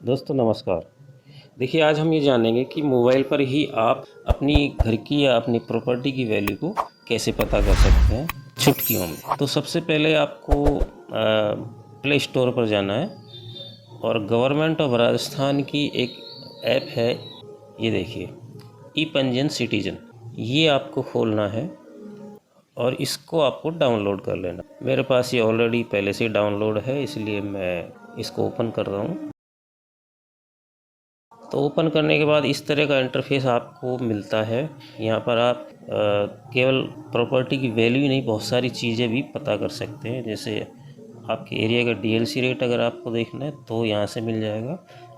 दोस्तों नमस्कार। देखिए आज हम ये जानेंगे कि मोबाइल पर ही आप अपनी घर की या अपनी प्रॉपर्टी की वैल्यू को कैसे पता कर सकते हैं चुटकियों में। तो सबसे पहले आपको प्ले स्टोर पर जाना है और गवर्नमेंट ऑफ राजस्थान की एक ऐप है, ये देखिए ई पंजीयन सिटीजन, ये आपको खोलना है और इसको आपको डाउनलोड कर लेना। मेरे पास ये ऑलरेडी पहले से डाउनलोड है, इसलिए मैं इसको ओपन कर रहा हूँ। तो ओपन करने के बाद इस तरह का इंटरफेस आपको मिलता है। यहाँ पर आप केवल प्रॉपर्टी की वैल्यू ही नहीं, बहुत सारी चीज़ें भी पता कर सकते हैं। जैसे आपके एरिया का डीएलसी रेट अगर आपको देखना है तो यहाँ से मिल जाएगा।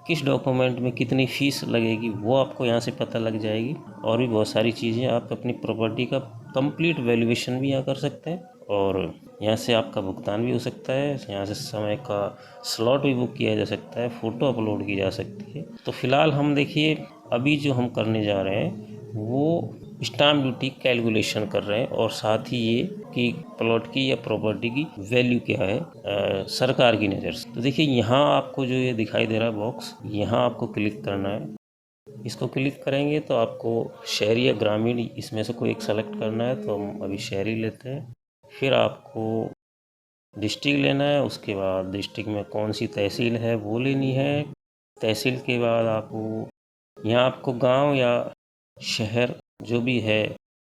किस डॉक्यूमेंट में कितनी फ़ीस लगेगी वो आपको यहाँ से पता लग जाएगी। और भी बहुत सारी चीज़ें, आप अपनी प्रॉपर्टी का कंप्लीट वैल्यूएशन भी यहाँ कर सकते हैं और यहाँ से आपका भुगतान भी हो सकता है। यहाँ से समय का स्लॉट भी बुक किया जा सकता है, फ़ोटो अपलोड की जा सकती है। तो फ़िलहाल हम देखिए अभी जो हम करने जा रहे हैं वो स्टाम्प ड्यूटी कैलकुलेशन कर रहे हैं और साथ ही ये कि प्लॉट की या प्रॉपर्टी की वैल्यू क्या है सरकार की नज़र से। तो देखिए यहाँ आपको जो ये दिखाई दे रहा है बॉक्स, यहाँ आपको क्लिक करना है। इसको क्लिक करेंगे तो आपको शहरी या ग्रामीण इसमें से कोई एक सेलेक्ट करना है, तो हम अभी शहरी लेते हैं। फिर आपको डिस्ट्रिक्ट लेना है, उसके बाद डिस्ट्रिक्ट में कौन सी तहसील है वो लेनी है। तहसील के बाद आपको यहाँ आपको गांव या शहर जो भी है,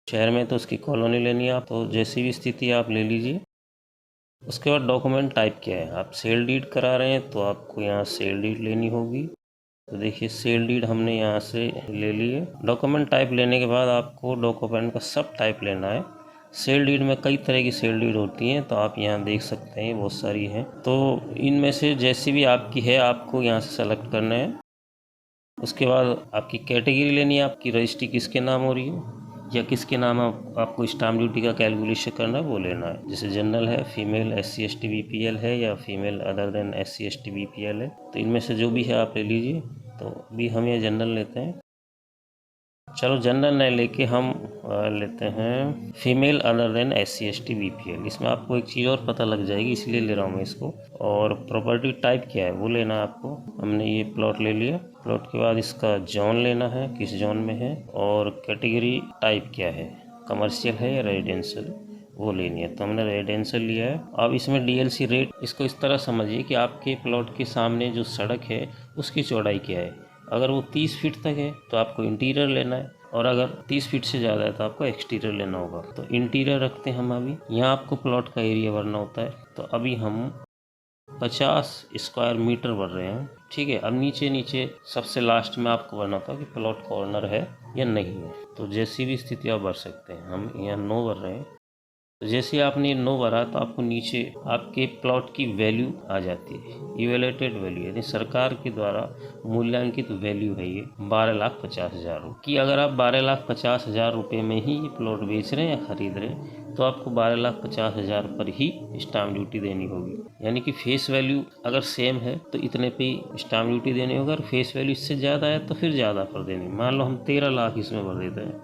शहर में तो उसकी कॉलोनी लेनी है आप, तो जैसी भी स्थिति आप ले लीजिए। उसके बाद डॉक्यूमेंट टाइप क्या है, आप सेल डीड करा रहे हैं तो आपको यहाँ सेल डीड लेनी होगी। तो देखिए सेल डीड हमने यहाँ से ले लिए। डॉक्यूमेंट टाइप लेने के बाद आपको डॉक्यूमेंट का सब टाइप लेना है। सेल डीड में कई तरह की सेल डीड होती हैं, तो आप यहाँ देख सकते हैं बहुत सारी हैं। तो इनमें से जैसी भी आपकी है आपको यहाँ से सेलेक्ट करना है। उसके बाद आपकी कैटेगरी लेनी है, आपकी रजिस्ट्री किसके नाम हो रही है या किसके नाम आपको स्टाम्प ड्यूटी का कैलकुलेशन करना है वो लेना है। जैसे जनरल है, फीमेल SC ST BPL है या female other than SC ST BPL है, तो इनमें से जो भी है आप ले लीजिए। तो अभी हम ये जनरल लेते हैं। चलो जनरल नहीं लेके हम लेते हैं female other than SC ST BPL। इसमें आपको एक चीज़ और पता लग जाएगी, इसलिए ले रहा हूँ मैं इसको। और प्रॉपर्टी टाइप क्या है वो लेना है आपको। हमने ये प्लॉट ले लिया। प्लॉट के बाद इसका जोन लेना है, किस जोन में है, और कैटेगरी टाइप क्या है, कमर्शियल है या रेजिडेंशियल, वो लेनी है। तो हमने रेजिडेंशियल लिया है। अब इसमें डीएलसी रेट, इसको इस तरह समझिए कि आपके प्लॉट के सामने जो सड़क है उसकी चौड़ाई क्या है। अगर वो 30 फीट तक है तो आपको इंटीरियर लेना है, और अगर 30 फीट से ज़्यादा है तो आपको एक्सटीरियर लेना होगा। तो इंटीरियर रखते हैं हम अभी। यहाँ आपको प्लॉट का एरिया भरना होता है, तो अभी हम 50 स्क्वायर मीटर भर रहे हैं। ठीक है। अब नीचे नीचे सबसे लास्ट में आपको भरना होता है कि प्लॉट कॉर्नर है या नहीं है। तो जैसी भी स्थिति आप भर सकते हैं। हम यहाँ 9 भर रहे हैं। तो जैसे आपने 9 भरा तो आपको नीचे आपके प्लॉट की वैल्यू आ जाती है, इवेलेटेड वैल्यू, यानी सरकार के द्वारा मूल्यांकित वैल्यू है ये 12,50,000 रुपये की। अगर आप 12,50,000 रुपये में ही ये प्लॉट बेच रहे हैं या खरीद रहे हैं तो आपको 12,50,000 पर ही स्टाम्प ड्यूटी देनी होगी। यानी कि फेस वैल्यू अगर सेम है तो इतने पे ही स्टाम्प ड्यूटी देनी होगी, अगर फेस वैल्यू इससे ज़्यादा है तो फिर ज़्यादा पर देनी। मान लो हम 13 लाख इसमें भर देते हैं।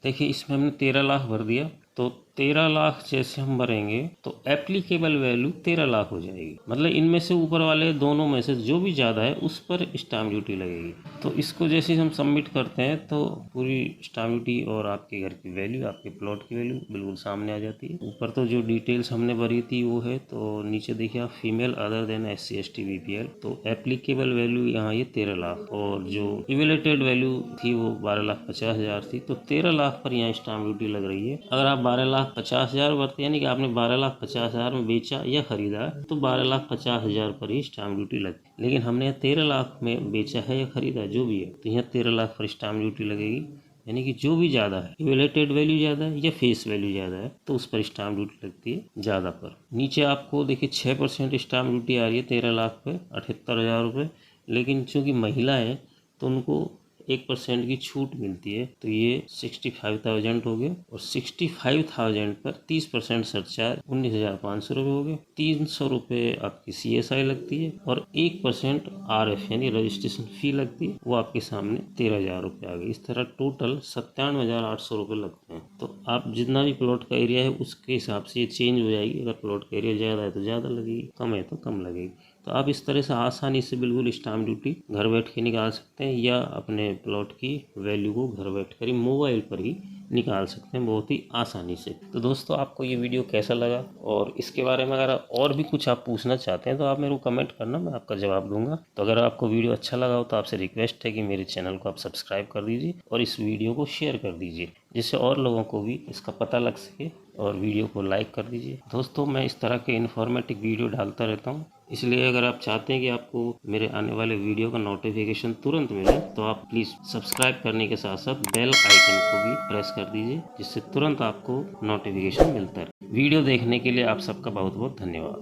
देखिए इसमें हमने 13 लाख भर दिया, तो 13 लाख जैसे हम भरेंगे तो एप्लीकेबल वैल्यू 13 लाख हो जाएगी। मतलब इनमें से ऊपर वाले दोनों में से जो भी ज़्यादा है उस पर स्टाम्प ड्यूटी लगेगी। तो इसको जैसे हम सबमिट करते हैं तो पूरी स्टाम्प ड्यूटी और आपके घर की वैल्यू, आपके प्लॉट की वैल्यू बिल्कुल सामने आ जाती है। ऊपर तो जो डिटेल्स हमने भरी थी वो है, तो नीचे देखिए आप female other than SC ST BPL, तो एप्लीकेबल वैल्यू यहाँ ये 13 लाख और जो इवेलेटेड वैल्यू थी वो 12,50,000 थी। तो 13 लाख पर यहाँ स्टाम्प ड्यूटी लग रही है। अगर आप 12,50,000 भरते यानी कि आपने 12,50,000 में बेचा या खरीदा तो 12,50,000 पर ही स्टाम्प ड्यूटी लगती। लेकिन हमने 13 लाख में बेचा है या खरीदा जो भी है, तो यहाँ 13 लाख पर स्टाम्प ड्यूटी लगेगी। यानी कि जो भी ज़्यादा है, इवेलेटेड वैल्यू ज़्यादा है या फेस वैल्यू ज़्यादा है, तो उस पर स्टाम्प ड्यूटी लगती है ज़्यादा पर। नीचे आपको देखिए 6% स्टाम्प ड्यूटी आ रही है 13 लाख पे, 78,000 रुपये। लेकिन चूँकि महिला है तो उनको 1% की छूट मिलती है, तो ये 65,000 हो गए। और 65,000 पर 30% सरचार्ज 19,500 रुपये हो गए। 300 रुपये आपकी CSI लगती है और 1% RF यानी रजिस्ट्रेशन फ़ी लगती है, वो आपके सामने 13,000 रुपये आ गए। इस तरह टोटल 97,800 रुपये लगते हैं। तो आप जितना भी प्लॉट का एरिया है उसके हिसाब से ये चेंज हो जाएगी। अगर प्लॉट का एरिया ज़्यादा है तो ज़्यादा लगेगी, कम है तो कम लगेगी। तो आप इस तरह से आसानी से बिल्कुल स्टाम्प ड्यूटी घर बैठ के निकाल सकते हैं, या अपने प्लॉट की वैल्यू को घर बैठ कर ही मोबाइल पर ही निकाल सकते हैं बहुत ही आसानी से। तो दोस्तों, आपको ये वीडियो कैसा लगा, और इसके बारे में अगर और भी कुछ आप पूछना चाहते हैं तो आप मेरे को कमेंट करना, मैं आपका जवाब दूंगा। तो अगर आपको वीडियो अच्छा लगा हो तो आपसे रिक्वेस्ट है कि मेरे चैनल को आप सब्सक्राइब कर दीजिए और इस वीडियो को शेयर कर दीजिए, जिससे और लोगों को भी इसका पता लग सके, और वीडियो को लाइक कर दीजिए। दोस्तों, मैं इस तरह के इन्फॉर्मेटिव वीडियो डालता रहता हूँ, इसलिए अगर आप चाहते हैं कि आपको मेरे आने वाले वीडियो का नोटिफिकेशन तुरंत मिले तो आप प्लीज़ सब्सक्राइब करने के साथ साथ बेल आइकन को भी प्रेस कर दीजिए, जिससे तुरंत आपको नोटिफिकेशन मिलता है। वीडियो देखने के लिए आप सबका बहुत बहुत धन्यवाद।